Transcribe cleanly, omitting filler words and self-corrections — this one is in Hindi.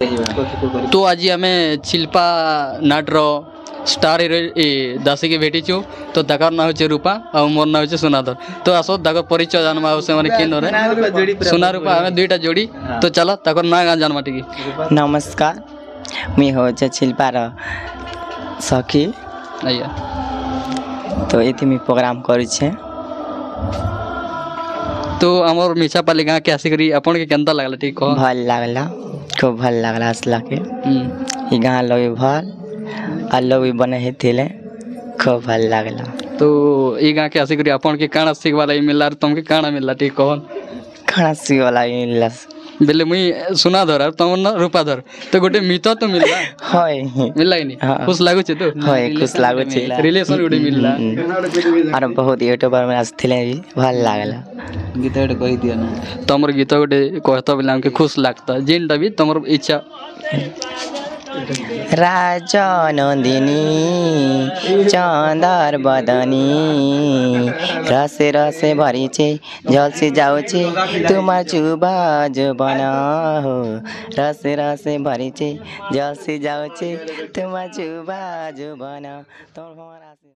तो आज आम शिल्पा नाटर स्टार हिरो दासी की भेटीचु तो ताकर ना होचे रूपा और मोर ना होचे सुनाधर तो आसो ताकर परिचय जानवा से माने किन रे सुना रूपा आमे दुईटा जोड़ी तो चलो ताकर ना गान जानवा टिकी। नमस्कार मुई होचे शिल्पार सखी आया तो ये मुई प्रोग्राम करी छे। तो आमर मिछा पाली गाँ के आसिकरी आपन के केनता लागला ठीक कह। भल लागला खूब भल लागला असला के ई गाँ लोग भल आ लोग भी बने हे थिले खूब भल लागला। तो ई गाँ के आसिकरी आपन के काना सीख वाला मिलला तुमके काना मिलला ठीक कह। खाना सी वाला मिलला बेले मुई सुना धर तुम न रूपा धर तो गोटे मित तो मिलला होय मिलला नि खुश लागु छे तो होय खुश लागु छे रिलेशन गोटे मिलला और बहुत यूट्यूबर में आस्थिले भी भल लागला। गीत गोटे कहि दिया ना तमर गीत गोटे कहता बेले हमके खुश लागता जेनटा भी तमर इच्छा। राजा नंदिनी चांदार बदनी रसे रसे भरी छे झलसी जाऊ छे तुमार चुबा जो बना हो रसे रसे भरी छे झलसी जाऊ छे तुमार चुबा जो बना।